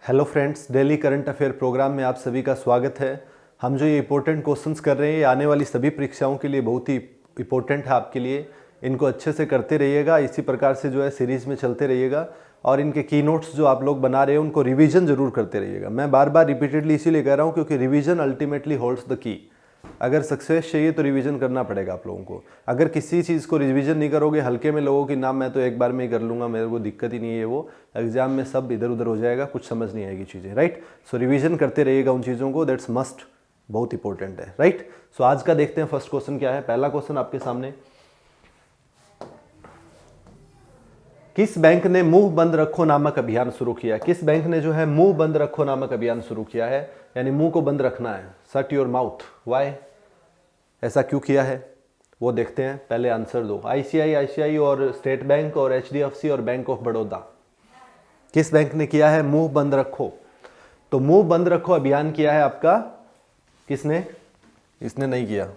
Hello friends, daily current affair programme में आप सभी का स्वागत है। हम जो ये इंपॉर्टेंट क्वेश्चंस कर रहे हैं ये आने वाली सभी परीक्षाओं के लिए बहुत ही इंपॉर्टेंट है आपके लिए। इनको अच्छे से करते रहिएगा, इसी प्रकार से जो है सीरीज़ में चलते रहिएगा और इनके की नोट्स जो आप लोग बना रहे हो उनको रिवीजन जरूर करते रहिएगा। मैं बार बार रिपीटेडली इसीलिए कह रहा हूँ क्योंकि revision ultimately holds the key. अगर सक्सेस चाहिए तो रिवीजन करना पड़ेगा आप लोगों को। अगर किसी चीज़ को रिवीजन नहीं करोगे, हल्के में लोगों की नाम मैं तो एक बार में ही कर लूँगा, मेरे को दिक्कत ही नहीं है, वो एग्जाम में सब इधर उधर हो जाएगा, कुछ समझ नहीं आएगी चीज़ें, राइट। सो रिवीजन करते रहिएगा उन चीज़ों को, दैट्स मस्ट, बहुत इंपॉर्टेंट है, राइट। सो आज का देखते हैं फर्स्ट क्वेश्चन क्या है। पहला क्वेश्चन आपके सामने, किस बैंक ने मुंह बंद रखो नामक अभियान शुरू किया? किस बैंक ने जो है मुंह बंद रखो नामक अभियान शुरू किया है, यानी मुंह को बंद रखना है, शट योर माउथ। वाई, ऐसा क्यों किया है वो देखते हैं। पहले आंसर दो। आईसीआई और स्टेट बैंक और एचडीएफसी और बैंक ऑफ बड़ौदा, किस बैंक ने किया है मुंह बंद रखो? तो मुंह बंद रखो अभियान किया है आपका किसने? इसने नहीं किया,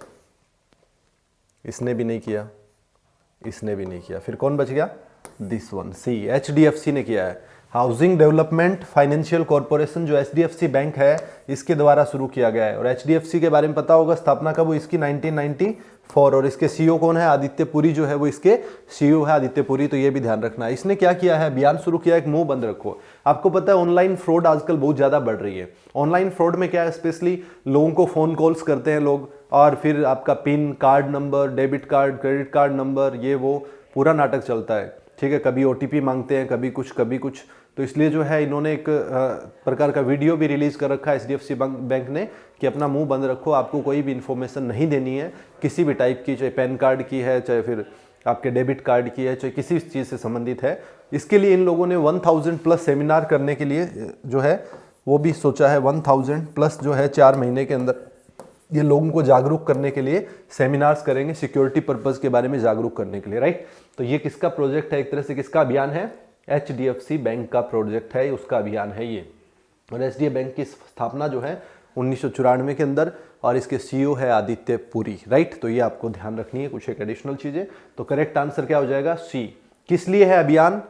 इसने भी नहीं किया, इसने भी नहीं किया, फिर कौन बच गया? दिस वन, सी, एचडीएफसी ने किया है। हाउसिंग डेवलपमेंट फाइनेंशियल कॉर्पोरेशन जो एचडीएफसी बैंक है इसके द्वारा शुरू किया गया है। और एचडीएफसी के बारे में पता होगा, स्थापना कब हुई इसकी? 1994। और इसके सीईओ कौन है? आदित्य पुरी जो है वो इसके सीईओ है, आदित्य पुरी। तो ये भी ध्यान रखना है। इसने क्या किया है? अभियान शुरू किया, एक मुंह बंद रखो। आपको पता है ऑनलाइन फ्रॉड आजकल बहुत ज्यादा बढ़ रही है। ऑनलाइन फ्रॉड में क्या है, स्पेशली लोगों को फोन कॉल्स करते हैं लोग और फिर आपका pin, card number, debit card, credit card number, ये वो पूरा नाटक चलता है, ठीक है। कभी ओटीपी मांगते हैं, कभी कुछ। तो इसलिए जो है इन्होंने एक प्रकार का वीडियो भी रिलीज कर रखा है एचडीएफसी बैंक ने कि अपना मुंह बंद रखो, आपको कोई भी इंफॉर्मेशन नहीं देनी है किसी भी टाइप की, चाहे पैन कार्ड की है, चाहे फिर आपके डेबिट कार्ड की है, चाहे किसी चीज़ से संबंधित है। इसके लिए इन लोगों ने 1000 प्लस सेमिनार करने के लिए जो है वो भी सोचा है। 1000 प्लस जो है 4 महीने के अंदर ये लोगों को जागरूक करने के लिए सेमिनार्स करेंगे, सिक्योरिटी पर्पस के बारे में जागरूक करने के लिए, राइट। तो ये किसका प्रोजेक्ट है? एक तरह से किसका अभियान है? एचडीएफसी बैंक का प्रोजेक्ट है, उसका अभियान है ये। और एचडीएफसी बैंक की स्थापना जो है 1994 के अंदर, और इसके सीईओ है आदित्य पुरी, राइट। तो ये आपको ध्यान रखनी है कुछ एक एडिशनल चीजें। तो करेक्ट आंसर क्या हो जाएगा? सी। किस लिए है अभियान?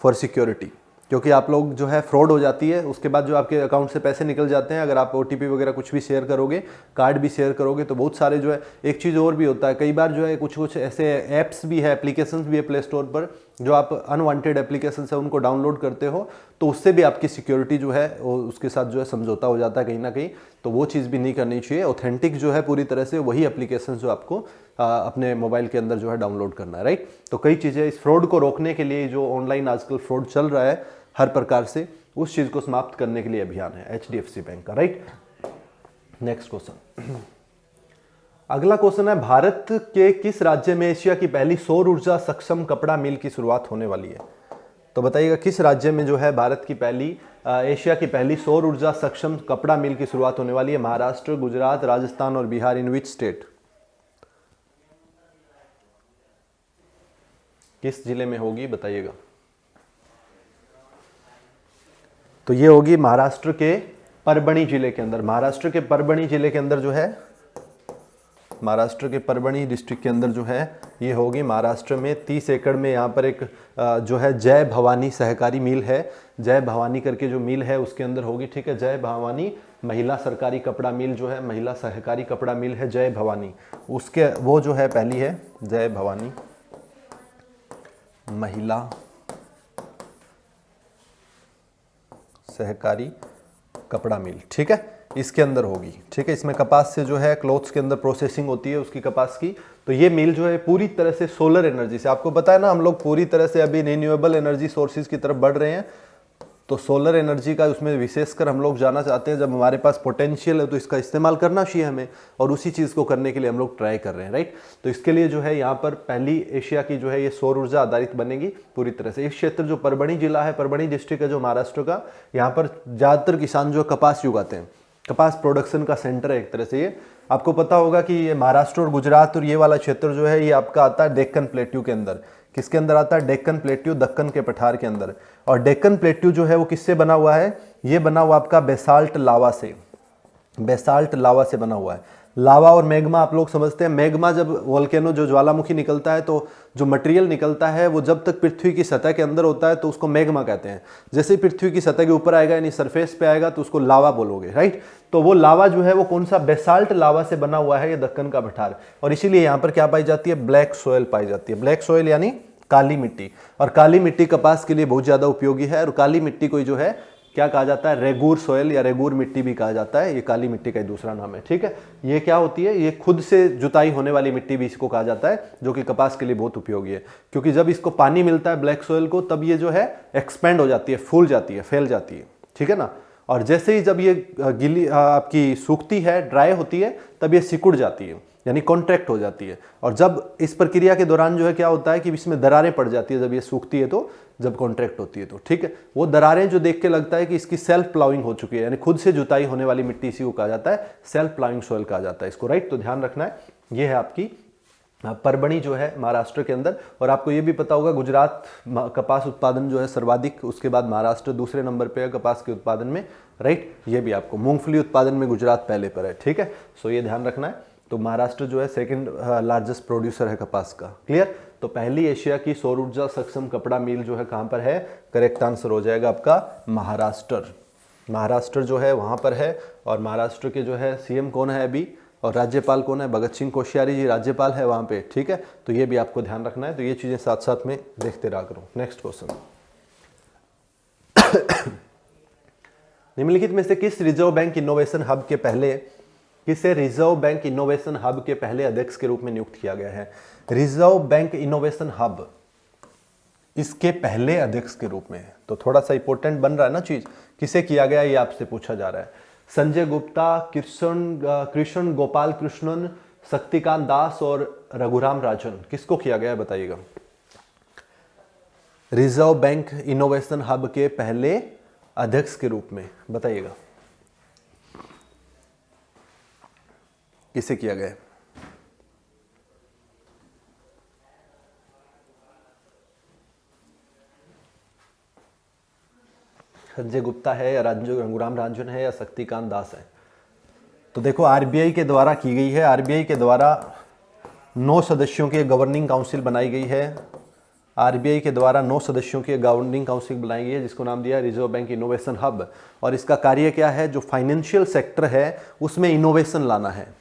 फॉर सिक्योरिटी, क्योंकि आप लोग जो है फ्रॉड हो जाती है, उसके बाद जो आपके अकाउंट से पैसे निकल जाते हैं, अगर आप ओटीपी वगैरह कुछ भी शेयर करोगे, कार्ड भी शेयर करोगे, तो बहुत सारे जो है, एक चीज़ और भी होता है, कई बार जो है कुछ ऐसे ऐप्स भी है, एप्लीकेशंस भी है प्ले स्टोर पर, जो आप अनवांटेड एप्लीकेशंस है उनको डाउनलोड करते हो, तो उससे भी आपकी सिक्योरिटी जो है उसके साथ जो है समझौता हो जाता है कहीं ना कहीं। तो वो चीज़ भी नहीं करनी चाहिए। ऑथेंटिक जो है पूरी तरह से वही एप्लीकेशन जो आपको अपने मोबाइल के अंदर जो है डाउनलोड करना है, राइट। तो कई चीज़ें इस फ्रॉड को रोकने के लिए, जो ऑनलाइन आजकल फ्रॉड चल रहा है हर प्रकार से, उस चीज़ को समाप्त करने के लिए अभियान है एचडीएफसी बैंक का, राइट। नेक्स्ट क्वेश्चन, अगला क्वेश्चन है, भारत के किस राज्य में एशिया की पहली सौर ऊर्जा सक्षम कपड़ा मिल की शुरुआत होने वाली है? तो बताइएगा किस राज्य में जो है भारत की पहली एशिया की पहली सौर ऊर्जा सक्षम कपड़ा मिल की शुरुआत होने वाली है? महाराष्ट्र, गुजरात, राजस्थान और बिहार। इन विच स्टेट? किस जिले में होगी बताइएगा। तो ये होगी महाराष्ट्र के परभणी जिले के अंदर। महाराष्ट्र के परभणी जिले के अंदर जो है, महाराष्ट्र के परभणी डिस्ट्रिक्ट के अंदर जो है ये होगी। महाराष्ट्र में 30 एकड़ में यहाँ पर एक जो है जय भवानी सहकारी मिल है, जय भवानी करके जो मिल है उसके अंदर होगी, ठीक है। जय भवानी महिला सरकारी कपड़ा मिल जो है, महिला सहकारी कपड़ा मिल है जय भवानी, उसके वो जो है पहली है जय भवानी महिला सहकारी कपड़ा मिल, ठीक है, इसके अंदर होगी, ठीक है। इसमें कपास से जो है क्लोथ्स के अंदर प्रोसेसिंग होती है उसकी, कपास की। तो ये मिल जो है पूरी तरह से सोलर एनर्जी से, आपको पता है ना हम लोग पूरी तरह से अभी रिन्यूएबल एनर्जी सोर्सेज की तरफ बढ़ रहे हैं, तो सोलर एनर्जी का उसमें विशेषकर हम लोग जाना चाहते हैं। जब हमारे पास पोटेंशियल है तो इसका इस्तेमाल करना चाहिए हमें, और उसी चीज़ को करने के लिए हम लोग ट्राई कर रहे हैं, राइट। तो इसके लिए जो है यहाँ पर पहली एशिया की जो है ये सौर ऊर्जा आधारित बनेगी पूरी तरह से। इस क्षेत्र जो परभणी जिला है, परभणी डिस्ट्रिक्ट है जो महाराष्ट्र का, यहाँ पर ज़्यादातर किसान जो कपास उगाते हैं, कपास प्रोडक्शन का सेंटर है एक तरह से ये। आपको पता होगा कि ये महाराष्ट्र और गुजरात और ये वाला क्षेत्र जो है ये आपका आता है डेक्कन प्लेट्यू के अंदर। किसके अंदर आता है? डेक्कन प्लेट्यू, दक्कन के पठार के अंदर। और डेक्कन प्लेट्यू जो है वो किससे बना हुआ है? ये बना हुआ आपका बेसाल्ट लावा से, बेसाल्ट लावा से बना हुआ है। लावा और मैग्मा आप लोग समझते हैं। मैग्मा जब वोल्केनो जो ज्वालामुखी निकलता है तो जो मटेरियल निकलता है वो जब तक पृथ्वी की सतह के अंदर होता है तो उसको मैग्मा कहते हैं। जैसे ही पृथ्वी की सतह के ऊपर आएगा यानी सरफेस पे आएगा तो उसको लावा बोलोगे, राइट। तो वो लावा जो है वो कौन सा, बेसाल्ट लावा से बना हुआ है ये दक्कन का पठार, और इसीलिए यहाँ पर क्या पाई जाती है, ब्लैक सोयल पाई जाती है। ब्लैक सोयल यानी काली मिट्टी, और काली मिट्टी कपास के लिए बहुत ज्यादा उपयोगी है। और काली मिट्टी को जो है क्या कहा जाता है, रेगूर सोयल या रेगूर मिट्टी भी कहा जाता है। ये काली मिट्टी का दूसरा नाम है, ठीक है। ये क्या होती है, ये खुद से जुताई होने वाली मिट्टी भी इसको कहा जाता है, जो कि कपास के लिए बहुत उपयोगी है। क्योंकि जब इसको पानी मिलता है ब्लैक सोयल को, तब ये जो है एक्सपेंड हो जाती है, फूल जाती है, फैल जाती है, ठीक है ना। और जैसे ही जब ये गीली आपकी सूखती है, ड्राई होती है, तब ये सिकुड़ जाती है यानी कॉन्ट्रैक्ट हो जाती है। और जब इस प्रक्रिया के दौरान जो है क्या होता है कि इसमें दरारें पड़ जाती है, जब ये सूखती है तो, जब कॉन्ट्रैक्ट होती है तो, ठीक है। वो दरारें जो देख के लगता है कि इसकी सेल्फ प्लाउइंग हो चुकी है, यानी खुद से जुताई होने वाली मिट्टी, इसी को कहा जाता है सेल्फ प्लाउइंग सोयल कहा जाता है इसको, राइट। तो ध्यान रखना है, ये है आपकी परभणी जो है महाराष्ट्र के अंदर। और आपको ये भी पता होगा गुजरात कपास उत्पादन जो है सर्वाधिक, उसके बाद महाराष्ट्र दूसरे नंबर पे है कपास के उत्पादन में, राइट। ये भी आपको, मूंगफली उत्पादन में गुजरात पहले पर है, ठीक है। सो ये ध्यान रखना है। तो महाराष्ट्र जो है सेकंड लार्जेस्ट प्रोड्यूसर है कपास का, क्लियर। तो पहली एशिया की सौर ऊर्जा सक्षम कपड़ा मिल जो है कहां पर है, करेक्ट आंसर हो जाएगा आपका महाराष्ट्र। महाराष्ट्र जो है वहां पर है। और महाराष्ट्र के जो है सीएम कौन है अभी, और राज्यपाल कौन है, भगत सिंह कोश्यारी जी राज्यपाल है वहां पे, ठीक है। तो ये भी आपको ध्यान रखना है। तो ये चीजें साथ साथ में देखते रहा करो। नेक्स्ट क्वेश्चन, निम्नलिखित में से किस रिजर्व बैंक इनोवेशन हब के पहले, किसे रिजर्व बैंक इनोवेशन हब के पहले अध्यक्ष के रूप में नियुक्त किया गया है। रिजर्व बैंक इनोवेशन हब इसके पहले अध्यक्ष के रूप में, तो थोड़ा सा इंपॉर्टेंट बन रहा है ना चीज, किसे किया गया ये आपसे पूछा जा रहा है। संजय गुप्ता, कृष्ण गोपाल कृष्णन, शक्तिकांत दास और रघुराम राजन, किसको किया गया है बताइएगा। रिजर्व बैंक इनोवेशन हब के पहले अध्यक्ष के रूप में बताइएगा किसे किया गया है। संजय गुप्ता है या रघुराम राजन है या शक्तिकांत दास है। तो देखो आरबीआई के द्वारा की गई है। आरबीआई के द्वारा 9 सदस्यों की गवर्निंग काउंसिल बनाई गई है। आरबीआई के द्वारा 9 सदस्यों की गवर्निंग काउंसिल बनाई गई है जिसको नाम दिया रिजर्व बैंक इनोवेशन हब। और इसका कार्य क्या है, जो फाइनेंशियल सेक्टर है उसमें इनोवेशन लाना है,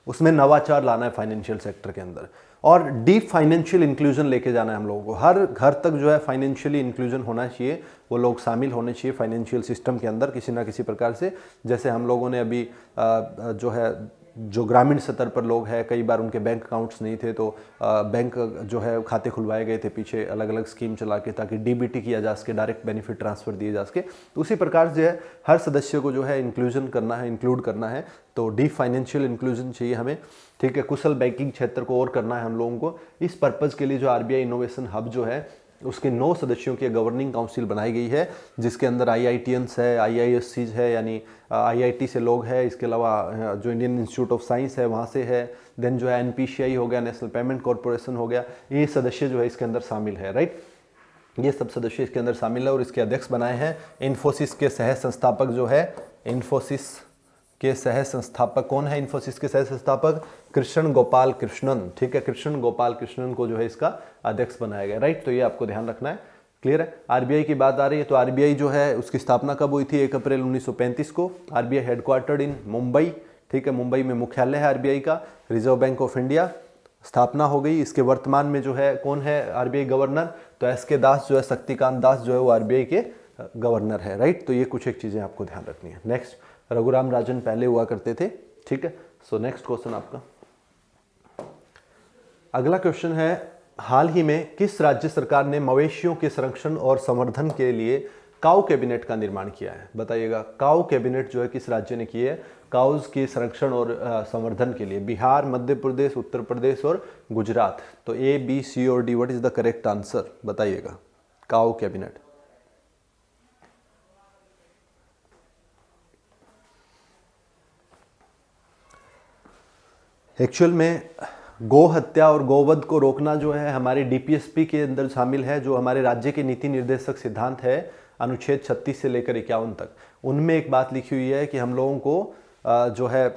उसमें नवाचार लाना है फाइनेंशियल सेक्टर के अंदर, और डीप फाइनेंशियल इंक्लूजन लेके जाना है हम लोगों को। हर घर तक जो है फाइनेंशियली इंक्लूजन होना चाहिए, वो लोग शामिल होने चाहिए फाइनेंशियल सिस्टम के अंदर किसी ना किसी प्रकार से। जैसे हम लोगों ने अभी जो है, जो ग्रामीण स्तर पर लोग हैं, कई बार उनके बैंक अकाउंट्स नहीं थे तो बैंक जो है खाते खुलवाए गए थे पीछे अलग अलग स्कीम चला के, ताकि डीबीटी किया जा सके, डायरेक्ट बेनिफिट ट्रांसफर दिए जा सके। तो उसी प्रकार जो है हर सदस्य को जो है इंक्लूजन करना है, इंक्लूड करना है। तो डीप फाइनेंशियल इंक्लूजन चाहिए हमें, ठीक है। कुशल बैंकिंग क्षेत्र को और करना है हम लोगों को। इस पर्पज़ के लिए जो आरबीआई इनोवेशन हब जो है उसके 9 सदस्यों की गवर्निंग काउंसिल बनाई गई है, जिसके अंदर आईआईटीएंस है, आईआईएससीज है, यानी आईआईटी से लोग हैं, इसके अलावा जो इंडियन इंस्टीट्यूट ऑफ साइंस है वहाँ से है, देन जो है एनपीसीआई हो गया, नेशनल पेमेंट कॉरपोरेशन हो गया, ये सदस्य जो है इसके अंदर शामिल है, राइट। ये सब सदस्य इसके अंदर शामिल है और इसके अध्यक्ष बनाए हैं। इन्फोसिस के सह संस्थापक जो है, इन्फोसिस के सह संस्थापक कौन है, इन्फोसिस के सह संस्थापक कृष्ण गोपाल कृष्णन, ठीक है। कृष्ण गोपाल कृष्णन को जो है इसका अध्यक्ष बनाया गया, राइट। तो ये आपको ध्यान रखना है, क्लियर है। आरबीआई की बात आ रही है तो आरबीआई जो है उसकी स्थापना कब हुई थी, 1 अप्रैल 1935 को। आरबीआई हेडक्वार्टर्ड इन मुंबई, ठीक है। मुंबई में मुख्यालय है आरबीआई का। रिजर्व बैंक ऑफ इंडिया स्थापना हो गई। इसके वर्तमान में जो है कौन है आरबीआई गवर्नर, तो एसके दास जो है, शक्तिकांत दास जो है वो आरबीआई के गवर्नर है, राइट। तो ये कुछ एक चीजें आपको ध्यान रखनी है। नेक्स्ट, रघुराम राजन पहले हुआ करते थे, ठीक है। सो नेक्स्ट क्वेश्चन आपका, अगला क्वेश्चन है, हाल ही में किस राज्य सरकार ने मवेशियों के संरक्षण और संवर्धन के लिए काऊ कैबिनेट का निर्माण किया है, बताइएगा। काऊ कैबिनेट जो है किस राज्य ने की है काउज के संरक्षण और संवर्धन के लिए। बिहार, मध्य प्रदेश, उत्तर प्रदेश और गुजरात। तो ए, बी, सी और D, what is the correct answer बताइएगा। काऊ कैबिनेट, एक्चुअल में गौ हत्या और गोवध को रोकना जो है हमारे डीपीएसपी के अंदर शामिल है, जो हमारे राज्य के नीति निर्देशक सिद्धांत है अनुच्छेद 36 से लेकर 51 तक। उनमें एक बात लिखी हुई है कि हम लोगों को जो है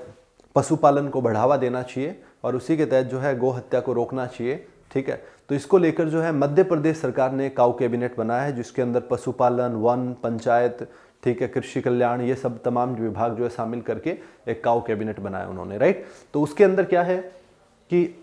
पशुपालन को बढ़ावा देना चाहिए और उसी के तहत जो है गौ हत्या को रोकना चाहिए। ठीक है, तो इसको लेकर जो है मध्य प्रदेश सरकार ने काऊ कैबिनेट बनाया है, जिसके अंदर पशुपालन, वन, पंचायत, ठीक है, कृषि कल्याण, ये सब तमाम विभाग जो है शामिल करके एक काऊ कैबिनेट बनाया उन्होंने, राइट। तो उसके अंदर क्या है कि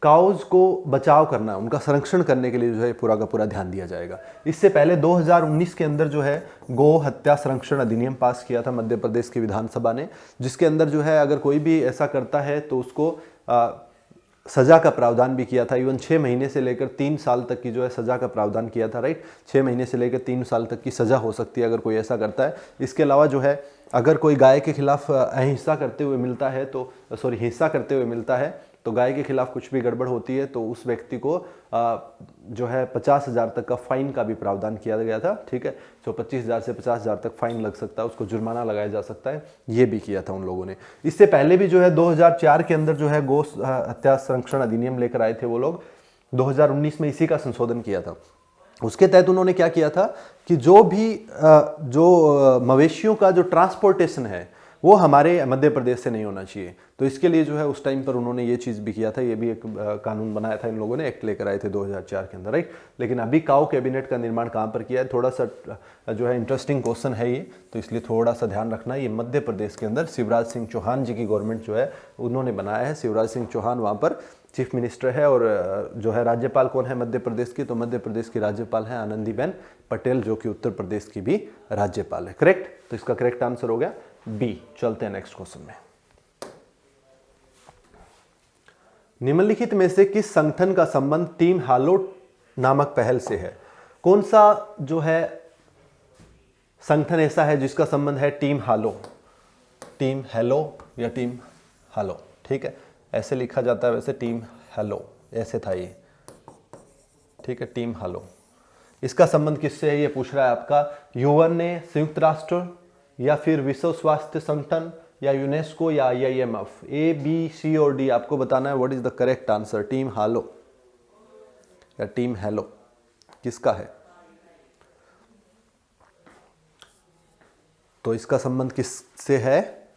काउज को बचाव करना, उनका संरक्षण करने के लिए जो है पूरा का पूरा ध्यान दिया जाएगा। इससे पहले 2019 के अंदर जो है गौ हत्या संरक्षण अधिनियम पास किया था मध्य प्रदेश की विधानसभा ने, जिसके अंदर जो है अगर कोई भी ऐसा करता है तो उसको सजा का प्रावधान भी किया था। इवन 6 महीने से लेकर 3 साल तक की जो है सजा का प्रावधान किया था, राइट। 6 महीने से लेकर 3 साल तक की सजा हो सकती है अगर कोई ऐसा करता है। इसके अलावा जो है अगर कोई गाय के खिलाफ अहिंसा करते हुए मिलता है तो हिंसा करते हुए मिलता है तो गाय के खिलाफ कुछ भी गड़बड़ होती है तो उस व्यक्ति को जो है 50,000 तक का फाइन का भी प्रावधान किया गया था। ठीक है, तो 25,000 से 50,000 तक फाइन लग सकता है, उसको जुर्माना लगाया जा सकता है, ये भी किया था उन लोगों ने। इससे पहले भी जो है 2004 के अंदर जो है गौ हत्या संरक्षण अधिनियम लेकर आए थे वो लोग, 2019 में इसी का संशोधन किया था। उसके तहत उन्होंने क्या किया था कि जो मवेशियों का जो ट्रांसपोर्टेशन है वो हमारे मध्य प्रदेश से नहीं होना चाहिए। तो इसके लिए जो है उस टाइम पर उन्होंने ये चीज़ भी किया था, ये भी एक कानून बनाया था इन लोगों ने, एक्ट लेकर आए थे 2004 के अंदर, राइट। लेकिन अभी काऊ कैबिनेट का निर्माण कहाँ पर किया है, थोड़ा सा जो है इंटरेस्टिंग क्वेश्चन है ये, तो इसलिए थोड़ा सा ध्यान रखना। ये मध्य प्रदेश के अंदर शिवराज सिंह चौहान जी की गवर्नमेंट जो है उन्होंने बनाया है। शिवराज सिंह चौहान वहाँ पर चीफ मिनिस्टर है और जो है राज्यपाल कौन है मध्य प्रदेश की, तो मध्य प्रदेश की राज्यपाल है आनंदीबेन पटेल, जो कि उत्तर प्रदेश की भी राज्यपाल है। करेक्ट, तो इसका करेक्ट आंसर हो गया बी। चलते हैं नेक्स्ट क्वेश्चन में। निम्नलिखित में से किस संगठन का संबंध टीम हालो नामक पहल से है? कौन सा जो है संगठन ऐसा है जिसका संबंध है टीम हालो? टीम हेलो या टीम हालो, ठीक है, ऐसे लिखा जाता है वैसे, टीम हेलो ऐसे था ये, ठीक है, टीम हालो। इसका संबंध किससे है ये पूछ रहा है आपका। यूएन ने, संयुक्त राष्ट्र, या फिर विश्व स्वास्थ्य संगठन, या यूनेस्को, या IIMF। ए, बी, सी और डी आपको बताना है what is the correct answer. Team halo या टीम हेलो किसका है? तो इसका संबंध किससे है?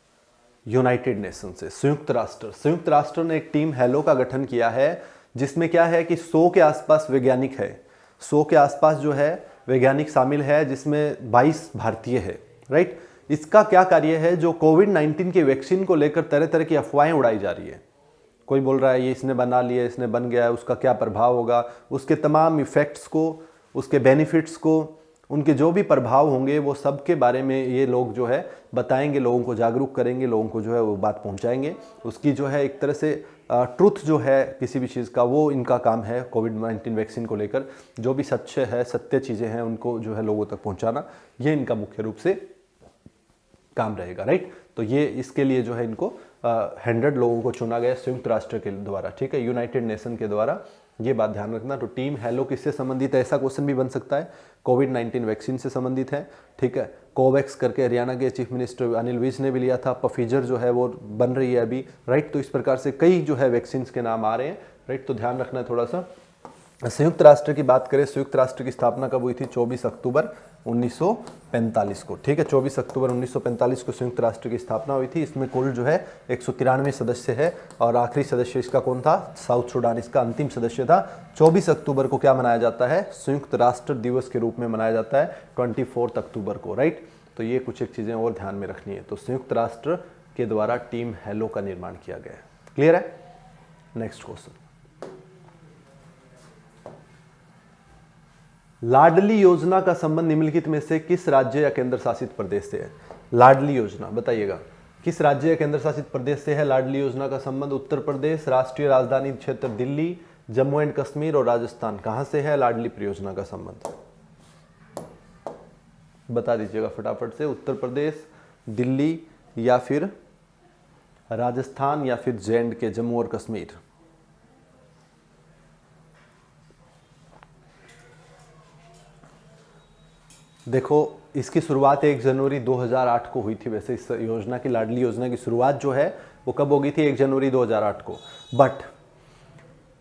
यूनाइटेड नेशन से, संयुक्त राष्ट्र। संयुक्त राष्ट्र ने एक टीम हेलो का गठन किया है जिसमें क्या है कि 100 के आसपास वैज्ञानिक है, 100 के आसपास जो है वैज्ञानिक शामिल है, जिसमें 22 भारतीय है, राइट। इसका क्या कार्य है, जो कोविड-19 के वैक्सीन को लेकर तरह तरह की अफवाहें उड़ाई जा रही है। कोई बोल रहा है ये इसने बना लिया, इसने बन गया है, उसका क्या प्रभाव होगा, उसके तमाम इफेक्ट्स को, उसके बेनिफिट्स को, उनके जो भी प्रभाव होंगे वो सब के बारे में ये लोग जो है बताएंगे, लोगों को जागरूक करेंगे, लोगों को जो है वो बात पहुंचाएंगे। उसकी जो है एक तरह से ट्रुथ जो है किसी भी चीज़ का, वो इनका काम है। कोविड-19 वैक्सीन को लेकर जो भी सत्य चीज़ें हैं उनको जो है लोगों तक पहुंचाना, ये इनका मुख्य रूप से काम रहेगा, राइट। तो ये इसके लिए जो है इनको 100 लोगों को चुना गया संयुक्त राष्ट्र के द्वारा, ठीक है, यूनाइटेड नेशन के द्वारा, ये बात ध्यान रखना। तो टीम हेलो किससे संबंधित है, ऐसा क्वेश्चन भी बन सकता है। कोविड-19 वैक्सीन से संबंधित है, ठीक है। कोवैक्स करके हरियाणा के चीफ मिनिस्टर अनिल विज ने भी लिया था। पफीजर जो है वो बन रही है अभी, राइट। तो इस प्रकार से कई जो है वैक्सीन के नाम आ रहे हैं, राइट। तो ध्यान रखना है थोड़ा सा। संयुक्त राष्ट्र की बात करें, संयुक्त राष्ट्र की स्थापना कब हुई थी? 24 अक्टूबर 1945 को, ठीक है। 24 अक्टूबर 1945 को संयुक्त राष्ट्र की स्थापना हुई थी। इसमें कुल जो है 193 सदस्य है और आखिरी सदस्य इसका कौन था? साउथ सूडान इसका अंतिम सदस्य था। 24 अक्टूबर को क्या मनाया जाता है? संयुक्त राष्ट्र दिवस के रूप में मनाया जाता है 24 अक्टूबर को, राइट। तो ये कुछ एक चीज़ें और ध्यान में रखनी है। तो संयुक्त राष्ट्र के द्वारा टीम हेलो का निर्माण किया गया है। क्लियर है? Next question. लाडली योजना का संबंध निम्नलिखित में से किस राज्य या केंद्र शासित प्रदेश से है? लाडली योजना बताइएगा, किस राज्य या केंद्र शासित प्रदेश से है लाडली योजना का संबंध? उत्तर प्रदेश, राष्ट्रीय राजधानी क्षेत्र दिल्ली, जम्मू एंड कश्मीर और राजस्थान। कहां से है लाडली परियोजना का संबंध? बता दीजिएगा फटाफट से। उत्तर प्रदेश, दिल्ली, या फिर राजस्थान, या फिर J&K जम्मू और कश्मीर। देखो, इसकी शुरुआत 1 जनवरी 2008 को हुई थी। वैसे इस योजना की, लाडली योजना की शुरुआत जो है वो कब हो गई थी? 1 जनवरी 2008 को। बट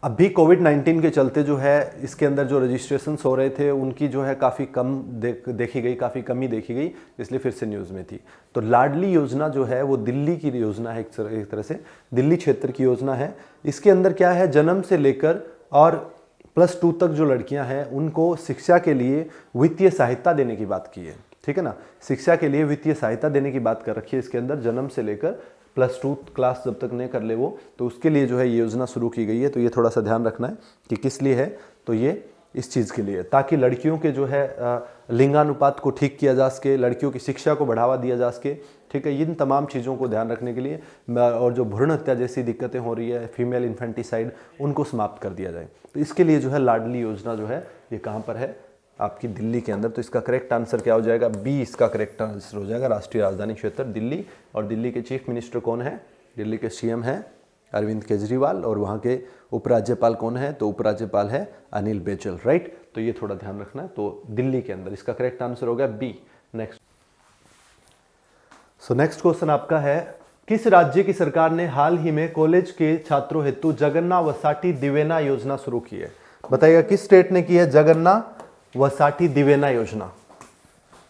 अभी कोविड-19 के चलते जो है इसके अंदर जो रजिस्ट्रेशंस हो रहे थे उनकी जो है काफ़ी कम देखी गई, काफ़ी कमी देखी गई, इसलिए फिर से न्यूज़ में थी। तो लाडली योजना जो है वो दिल्ली की योजना है, एक तरह से दिल्ली क्षेत्र की योजना है। इसके अंदर क्या है, जन्म से लेकर और +2 तक जो लड़कियां हैं उनको शिक्षा के लिए वित्तीय सहायता देने की बात की है, ठीक है ना। शिक्षा के लिए वित्तीय सहायता देने की बात कर रखी है इसके अंदर, जन्म से लेकर +2 क्लास जब तक नहीं कर ले वो, तो उसके लिए जो है ये योजना शुरू की गई है। तो ये थोड़ा सा ध्यान रखना है कि किस लिए है, तो ये इस चीज़ के लिए, ताकि लड़कियों के जो है लिंगानुपात को ठीक किया जा सके, लड़कियों की शिक्षा को बढ़ावा दिया जा सके, ठीक है। इन तमाम चीज़ों को ध्यान रखने के लिए और जो भ्रूण हत्या जैसी दिक्कतें हो रही है, फीमेल इन्फेंटिसाइड, उनको समाप्त कर दिया जाए। तो इसके लिए जो है लाडली योजना जो है ये कहाँ पर है, आपकी दिल्ली के अंदर। तो इसका करेक्ट आंसर क्या हो जाएगा, बी इसका करेक्ट आंसर हो जाएगा, राष्ट्रीय राजधानी क्षेत्र दिल्ली। और दिल्ली के चीफ मिनिस्टर कौन है, दिल्ली के सीएम हैं अरविंद केजरीवाल, और वहाँ के उपराज्यपाल कौन है, तो उपराज्यपाल है अनिल बैजल, राइट। तो ये थोड़ा ध्यान रखना है। तो दिल्ली के अंदर इसका करेक्ट आंसर हो गया B. Next, so next question आपका है, किस राज्य की सरकार ने हाल ही में कॉलेज के छात्रों हेतु जगन्ना वसाटी दिवेना योजना शुरू की है? बताइएगा किस स्टेट ने की है जगन्ना वसाटी दिवेना योजना?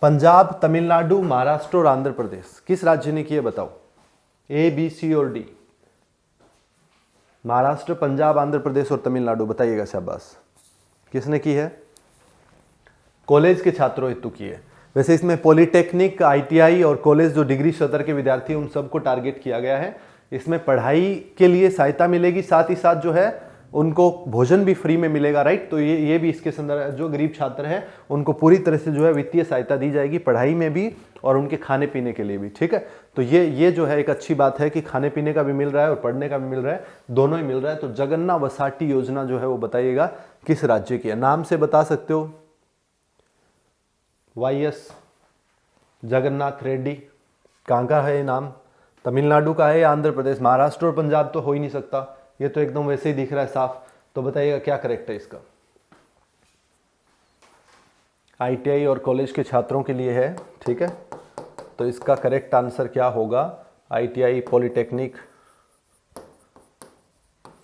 पंजाब, तमिलनाडु, महाराष्ट्र और आंध्र प्रदेश। किस राज्य ने की है बताओ, ए, बी, सी और डी? महाराष्ट्र, पंजाब, आंध्र प्रदेश और तमिलनाडु, बताइएगा शाबाश। किसने की है? कॉलेज के छात्रों हेतु की है। वैसे इसमें पॉलिटेक्निक, आईटीआई और कॉलेज जो डिग्री स्तर के विद्यार्थी उन सबको टारगेट किया गया है। इसमें पढ़ाई के लिए सहायता मिलेगी, साथ ही साथ जो है उनको भोजन भी फ्री में मिलेगा, राइट। तो ये भी इसके संदर्भ, जो गरीब छात्र हैं उनको पूरी तरह से जो है वित्तीय सहायता दी जाएगी, पढ़ाई में भी और उनके खाने पीने के लिए भी, ठीक है। तो ये जो है एक अच्छी बात है कि खाने पीने का भी मिल रहा है और पढ़ने का भी मिल रहा है, दोनों ही मिल रहा है। तो जगन्ना वसाटी योजना जो है वो बताइएगा किस राज्य की है? नाम से बता सकते हो, YS जगन्नाथ रेड्डी। कहाँ का है ये नाम? तमिलनाडु का है या आंध्र प्रदेश? महाराष्ट्र और पंजाब तो हो ही नहीं सकता, ये तो एकदम वैसे ही दिख रहा है साफ। तो बताइएगा क्या करेक्ट है इसका? आईटीआई और कॉलेज के छात्रों के लिए है, ठीक है। तो इसका करेक्ट आंसर क्या होगा? आईटीआई, पॉलिटेक्निक,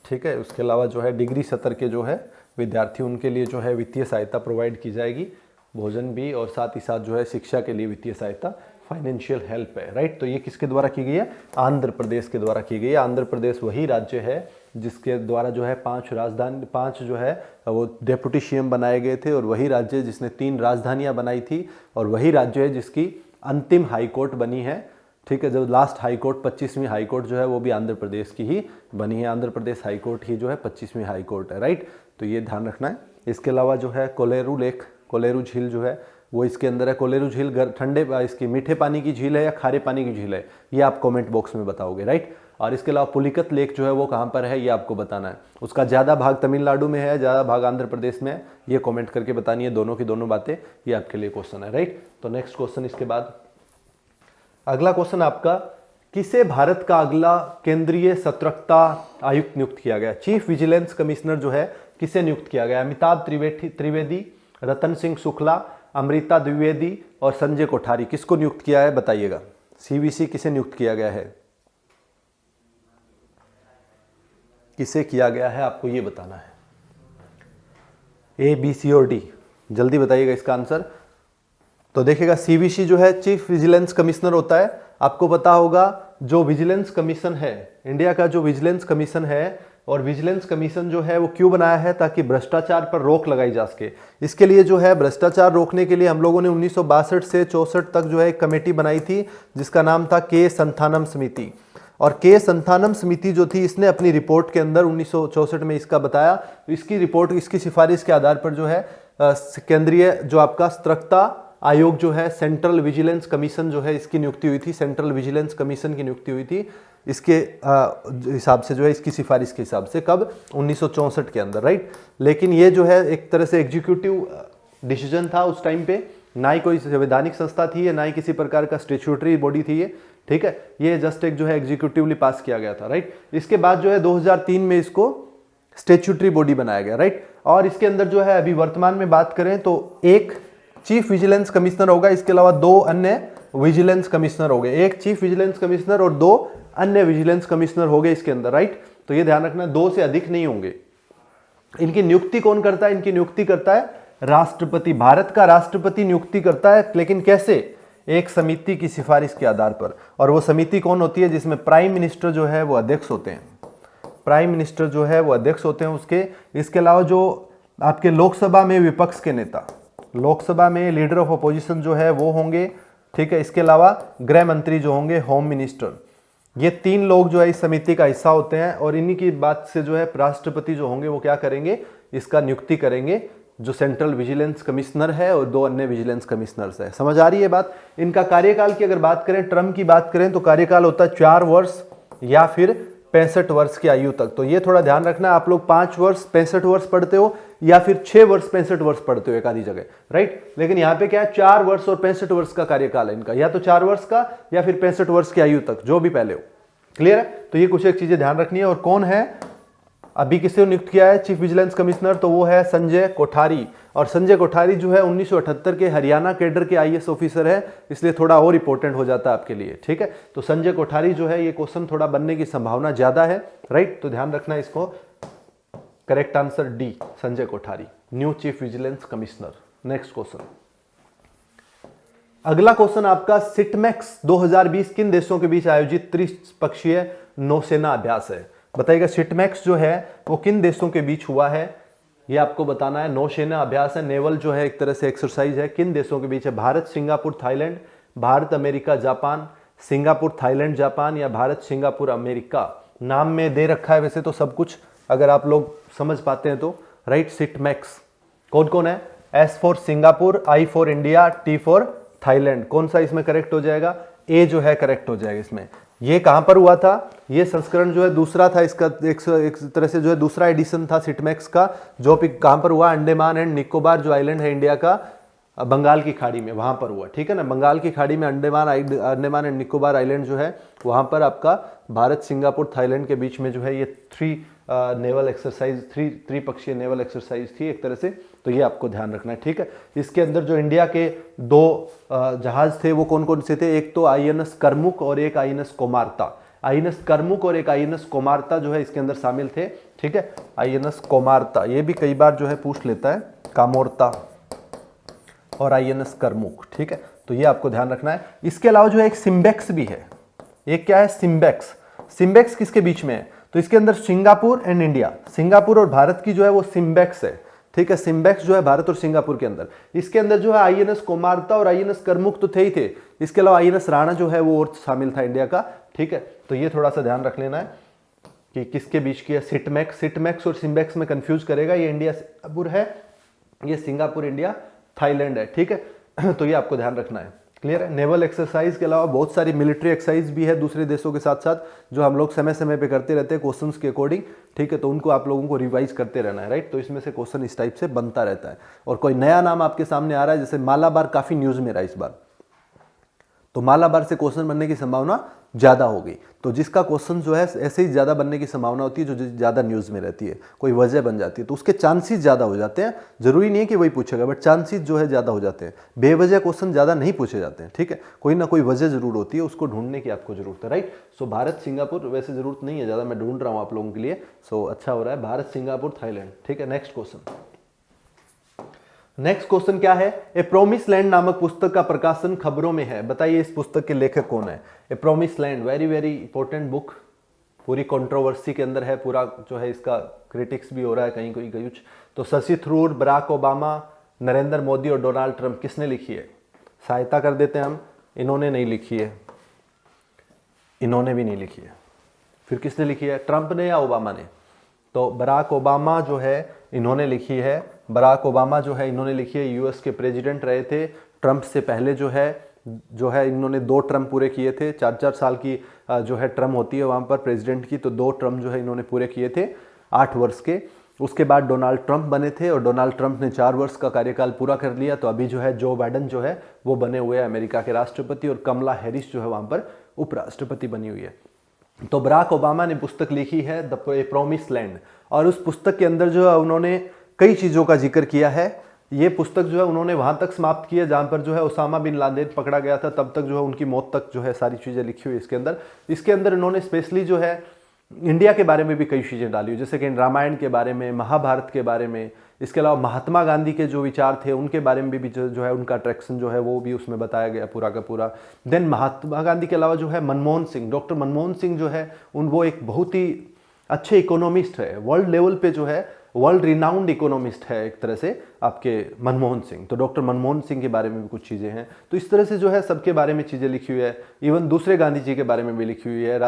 ठीक है। उसके अलावा जो है डिग्री स्तर के जो है विद्यार्थी, उनके लिए जो है वित्तीय सहायता प्रोवाइड की जाएगी, भोजन भी, और साथ ही साथ जो है शिक्षा के लिए वित्तीय सहायता, फाइनेंशियल हेल्प है, राइट। तो ये किसके द्वारा की गई है? आंध्र प्रदेश के द्वारा की गई है। आंध्र प्रदेश वही राज्य है जिसके द्वारा जो है 5 जो है वो डेप्यूटी सीएम बनाए गए थे, और वही राज्य जिसने 3 राजधानियां बनाई थी, और वही राज्य है जिसकी अंतिम हाईकोर्ट बनी है, ठीक है। जब लास्ट हाईकोर्ट 25वीं हाईकोर्ट जो है वो भी आंध्र प्रदेश की ही बनी है। आंध्र प्रदेश हाईकोर्ट ही जो है 25वीं हाईकोर्ट है, राइट। तो ये ध्यान रखना है। इसके अलावा जो है कोलेरू लेक, कोलेरू झील जो है वो इसके अंदर है। कोलेरू झील ठंडे, इसकी मीठे पानी की झील है या खारे पानी की झील है, ये आप कमेंट बॉक्स में बताओगे, राइट। और इसके अलावा पुलिकत लेक जो है वो कहाँ पर है, ये आपको बताना है। उसका ज़्यादा भाग तमिलनाडु में है, ज़्यादा भाग आंध्र प्रदेश में है, ये कमेंट करके बतानी है। दोनों की दोनों बातें, ये आपके लिए क्वेश्चन है, राइट। तो नेक्स्ट क्वेश्चन, इसके बाद अगला क्वेश्चन आपका, किसे भारत का अगला केंद्रीय सतर्कता आयुक्त नियुक्त किया गया? चीफ विजिलेंस कमिश्नर जो है किसे नियुक्त किया गया? अमिताभ त्रिवेदी, रतन सिंह शुक्ला, अमृता द्विवेदी और संजय कोठारी। किसको नियुक्त किया है बताइएगा? सीवीसी किसे नियुक्त किया गया है? किसे किया गया है आपको ये बताना है, ए, बी, सी और डी। जल्दी बताइएगा इसका आंसर। तो देखिएगा, सीवीसी जो है चीफ विजिलेंस कमिश्नर होता है। आपको पता होगा जो विजिलेंस कमीशन है, इंडिया का जो विजिलेंस कमीशन है, और विजिलेंस कमीशन जो है वो क्यों बनाया है? ताकि भ्रष्टाचार पर रोक लगाई जा सके। इसके लिए जो है भ्रष्टाचार रोकने के लिए हम लोगों ने 1962 से 64 तक जो है एक कमेटी बनाई थी जिसका नाम था के संथानम समिति। और के संथानम समिति जो थी, इसने अपनी रिपोर्ट के अंदर 1964 में इसका बताया। तो इसकी रिपोर्ट, इसकी सिफारिश के आधार पर जो है केंद्रीय जो आपका सतर्कता आयोग जो है, सेंट्रल विजिलेंस कमीशन जो है, इसकी नियुक्ति हुई थी। सेंट्रल विजिलेंस कमीशन की नियुक्ति हुई थी इसके हिसाब से जो है, इसकी सिफारिश के हिसाब से। कब? 1964 के अंदर, राइट। लेकिन ये जो है एक तरह से एग्जीक्यूटिव डिसीजन था उस टाइम पे, ना ही कोई संवैधानिक संस्था थी है, ना ही किसी प्रकार का स्टैट्यूटरी बॉडी थी ये, ठीक है। ये जस्ट एक जो है एग्जीक्यूटिवली पास किया गया था, राइट। इसके बाद जो है 2003 में इसको स्टैट्यूटरी बॉडी बनाया गया, राइट। और इसके अंदर जो है अभी वर्तमान में बात करें तो एक चीफ विजिलेंस कमिश्नर होगा, इसके अलावा 2 अन्य विजिलेंस कमिश्नर हो गए। एक चीफ विजिलेंस कमिश्नर और 2 अन्य विजिलेंस कमिश्नर हो गए इसके अंदर, राइट। तो ये ध्यान रखना, 2 से अधिक नहीं होंगे, इनकी नियुक्ति कौन करता है? इनकी नियुक्ति करता है राष्ट्रपति। भारत का राष्ट्रपति नियुक्ति करता है, लेकिन कैसे? एक समिति की सिफारिश के आधार पर। और वो समिति कौन होती है? जिसमें प्राइम मिनिस्टर जो है वो अध्यक्ष होते हैं। प्राइम मिनिस्टर जो है वो अध्यक्ष होते हैं उसके। इसके अलावा जो आपके लोकसभा में विपक्ष के नेता, लोकसभा में लीडर ऑफ अपोजिशन जो है वो होंगे, ठीक है। इसके अलावा गृह मंत्री जो होंगे, होम मिनिस्टर, ये 3 लोग जो है इस समिति का हिस्सा होते हैं। और इन्हीं की बात से जो है राष्ट्रपति जो होंगे वो क्या करेंगे? इसका नियुक्ति करेंगे, जो सेंट्रल विजिलेंस कमिश्नर है और 2 अन्य विजिलेंस कमिश्नर्स है। समझ आ रही है बात? इनका कार्यकाल की अगर बात करें, टर्म की बात करें, तो कार्यकाल होता है 4 वर्ष या फिर 65 वर्ष की आयु तक। तो ये थोड़ा ध्यान रखना है, आप लोग 5 वर्ष 65 वर्ष पढ़ते हो या फिर 6 वर्ष 65 वर्ष पढ़ते हो एक आधी जगह, राइट। लेकिन यहाँ पे क्या है, 4 वर्ष और 65 वर्ष का कार्यकाल है इनका, या तो 4 वर्ष का या फिर 65 वर्ष की आयु तक, जो भी पहले हो। क्लियर है? तो ये कुछ एक चीजें ध्यान रखनी है। और कौन है अभी किसे नियुक्त किया है चीफ विजिलेंस कमिश्नर? तो वो है संजय कोठारी। और संजय कोठारी जो है 1978 के हरियाणा कैडर के आईएएस ऑफिसर है, इसलिए थोड़ा और इंपॉर्टेंट हो जाता है आपके लिए, ठीक है। तो संजय कोठारी जो है, ये क्वेश्चन थोड़ा बनने की संभावना ज्यादा है, राइट। तो ध्यान रखना इसको। Correct answer D, Sanjay Kothari, new chief vigilance commissioner. Next question. अगला क्वेश्चन आपका, सिटमैक्स 2020 किन देशों के बीच आयोजित त्रिपक्षीय नौसेना अभ्यास है? बताइएगा, सिटमैक्स जो है वो किन देशों के बीच हुआ है, ये आपको बताना है। नौसेना अभ्यास है, नेवल जो है एक तरह से एक्सरसाइज है, किन देशों के बीच है? Bharat, Singapore, Thailand, Bharat, America, Japan, Singapore, Thailand, Japan, या भारत, सिंगापुर, अमेरिका। नाम में दे रखा है वैसे तो सब कुछ, अगर आप लोग समझ पाते हैं तो, राइट। सिटमैक्स कौन कौन है? S for Singapore, I for India, T for Thailand. कौन सा इसमें करेक्ट हो जाएगा? ए जो है करेक्ट हो जाएगा इसमें। ये कहां पर हुआ था? ये संस्करण जो है दूसरा था इसका, एक तरह से जो है दूसरा एडिशन था सिटमैक्स का, जो कहां पर हुआ? अंडमान एंड निकोबार जो आइलैंड है इंडिया का, बंगाल की खाड़ी में, वहां पर हुआ, ठीक है ना। बंगाल की खाड़ी में अंडमान एंड निकोबार आइलैंड जो है वहां पर आपका भारत, सिंगापुर, थाईलैंड के बीच में जो है ये 3 नेवल एक्सरसाइज, त्रिपक्षीय नेवल एक्सरसाइज थी एक तरह से। तो ये आपको ध्यान रखना है, ठीक है। इसके अंदर जो इंडिया के 2 जहाज थे वो कौन कौन से थे? एक तो आईएनएस करमुक और एक आईएनएस कोमारता। आईएनएस करमुक और एक आईएनएस कोमारता जो है इसके अंदर शामिल थे, ठीक है। आईएनएस कोमारता, ये भी कई बार जो है पूछ लेता है, कामोरता और आईएनएस करमुक, ठीक है। तो ये आपको ध्यान रखना है। इसके अलावा जो है एक सिम्बेक्स भी है। एक क्या है? सिम्बेक्स। सिम्बेक्स किसके बीच में है? तो इसके अंदर सिंगापुर एंड इंडिया, सिंगापुर और भारत की जो है वो सिम्बेक्स है, ठीक है। सिम्बेक्स जो है भारत और सिंगापुर के अंदर। इसके अंदर जो है आईएनएस कोमारता और आईएनएस करमुक तो थे ही थे, इसके अलावा आईएनएस राणा जो है वो और शामिल था इंडिया का, ठीक है। तो ये थोड़ा सा ध्यान रख लेना है कि किसके बीच की है सिटमैक्स। सिटमैक्स और सिम्बेक्स में कंफ्यूज करेगा। ये इंडिया सिंगापुर है, ये सिंगापुर, इंडिया, थाईलैंड है, ठीक है। तो ये आपको ध्यान रखना है। क्लियर है? नेवल एक्सरसाइज के अलावा बहुत सारी मिलिट्री एक्सरसाइज भी है दूसरे देशों के साथ साथ, जो हम लोग समय समय पे करते रहते हैं क्वेश्चंस के अकॉर्डिंग, ठीक है। तो उनको आप लोगों को रिवाइज करते रहना है, राइट। तो इसमें से क्वेश्चन इस टाइप से बनता रहता है। और कोई नया नाम आपके सामने आ रहा है, जैसे मालाबार काफी न्यूज में रहा इस बार, तो मालाबार से क्वेश्चन बनने की संभावना ज्यादा होगी। तो जिसका क्वेश्चन जो है ऐसे ही ज्यादा बनने की संभावना होती है जो ज्यादा न्यूज में रहती है, कोई वजह बन जाती है, तो उसके चांसेस ज्यादा हो जाते हैं। जरूरी नहीं है कि वही पूछेगा, बट चांसेस जो है ज्यादा हो जाते हैं। बेवजह क्वेश्चन ज्यादा नहीं पूछे जाते हैं, ठीक है। कोई ना कोई वजह जरूर होती है, उसको ढूंढने की आपको जरूरत है, राइट। सो भारत, सिंगापुर, वैसे जरूरत नहीं है ज्यादा, मैं ढूंढ रहा हूं आप लोगों के लिए। सो अच्छा हो रहा है, भारत, सिंगापुर, थाईलैंड, ठीक है। Next question. नेक्स्ट क्वेश्चन क्या है? ए प्रोमिस लैंड नामक पुस्तक का प्रकाशन खबरों में है। बताइए इस पुस्तक के लेखक कौन है? A promised land, very very important book, पूरी कंट्रोवर्सी के अंदर है, पूरा जो है इसका क्रिटिक्स भी हो रहा है कहीं कोई कुछ। तो शशि थरूर, बराक ओबामा, नरेंद्र मोदी और डोनाल्ड ट्रंप, किसने लिखी है? सहायता कर देते हैं हम। इन्होंने नहीं लिखी है, इन्होंने भी नहीं लिखी है। फिर किसने लिखी है? ट्रंप ने या ओबामा ने? तो बराक ओबामा जो है इन्होंने लिखी है। बराक ओबामा जो है इन्होंने लिखी है, यूएस के प्रेसिडेंट रहे थे। ट्रंप से पहले जो है इन्होंने 2 टर्म पूरे किए थे। 4-4 साल की जो है टर्म होती है वहां पर प्रेसिडेंट की, तो 2 टर्म जो है इन्होंने पूरे किए थे 8 वर्ष के। उसके बाद डोनाल्ड ट्रंप बने थे और डोनाल्ड ट्रंप ने 4 वर्ष का कार्यकाल पूरा कर लिया। तो अभी जो है जो बाइडेन जो है वो बने हुए हैं अमेरिका के राष्ट्रपति, और कमला हैरिस जो है वहां पर उपराष्ट्रपति बनी हुई है। तो बराक ओबामा ने पुस्तक लिखी है द प्रोमिस लैंड, और उस पुस्तक के अंदर जो है उन्होंने कई चीज़ों का जिक्र किया है। ये पुस्तक जो है उन्होंने वहां तक समाप्त की है जहां पर जो है ओसामा बिन लादेन पकड़ा गया था, तब तक जो है उनकी मौत तक जो है सारी चीज़ें लिखी हुई इसके अंदर। इसके अंदर इन्होंने स्पेशली जो है इंडिया के बारे में भी कई चीज़ें डाली हुई, जैसे कि रामायण के बारे में, महाभारत के बारे में, इसके अलावा महात्मा गांधी के जो विचार थे उनके बारे में भी जो है उनका अट्रैक्शन जो है वो भी उसमें बताया गया पूरा का पूरा। देन महात्मा गांधी के अलावा जो है मनमोहन सिंह, डॉक्टर मनमोहन सिंह जो है वो एक बहुत ही अच्छे इकोनॉमिस्ट है, वर्ल्ड लेवल पे जो है वर्ल्ड रिनाउंड इकोनॉमिस्ट है एक तरह से आपके मनमोहन सिंह। तो डॉक्टर मनमोहन सिंह के बारे में भी कुछ चीज़ें हैं। तो इस तरह से जो है सबके बारे में चीज़ें लिखी हुई है। इवन दूसरे गांधी जी के बारे में भी लिखी हुई है,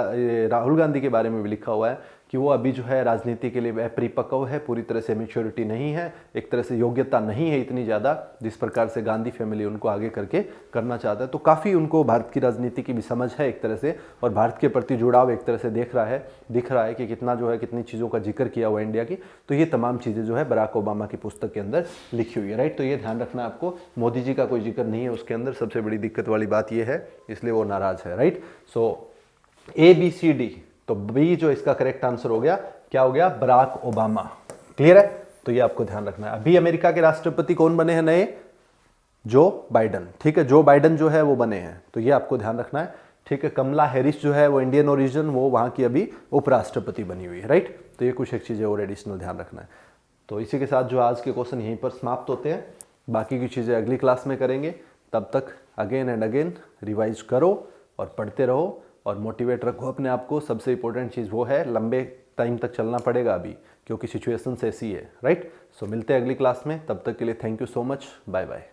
राहुल गांधी के बारे में भी लिखा हुआ है कि वो अभी जो है राजनीति के लिए परिपक्व है, पूरी तरह से मैच्योरिटी नहीं है, एक तरह से योग्यता नहीं है इतनी ज़्यादा जिस प्रकार से गांधी फैमिली उनको आगे करके करना चाहता है। तो काफ़ी उनको भारत की राजनीति की भी समझ है एक तरह से, और भारत के प्रति जुड़ाव एक तरह से दिख रहा है कि कितना जो है कितनी चीज़ों का जिक्र किया हुआ इंडिया की। तो ये तमाम चीज़ें जो है बराक ओबामा की पुस्तक के अंदर लिखी हुई है, राइट। तो ये ध्यान रखना आपको, मोदी जी का कोई जिक्र नहीं है उसके अंदर, सबसे बड़ी दिक्कत वाली बात ये है, इसलिए वो नाराज़ है, राइट। सो ABCD, तो बी जो इसका करेक्ट आंसर हो गया, क्या हो गया, बराक ओबामा। क्लियर है, तो ये आपको ध्यान रखना है। अभी अमेरिका के राष्ट्रपति कौन बने हैं नए, जो बाइडन, ठीक है, जो बाइडन जो है वो बने हैं, तो ये आपको ध्यान रखना है, ठीक है। कमला हैरिस जो है वो इंडियन ओरिजिन, वो वहां की अभी उपराष्ट्रपति बनी हुई है, राइट। तो ये कुछ एक चीजें और एडिशनल ध्यान रखना है। तो इसी के साथ जो आज के क्वेश्चन यहीं पर समाप्त होते हैं, बाकी की चीजें अगली क्लास में करेंगे। तब तक अगेन एंड अगेन रिवाइज करो और पढ़ते रहो और मोटिवेट रखो अपने आप को। सबसे इंपॉर्टेंट चीज़ वो है, लंबे टाइम तक चलना पड़ेगा अभी क्योंकि सिचुएशन ऐसी है, राइट। सो मिलते हैं अगली क्लास में, तब तक के लिए thank you so much, bye bye.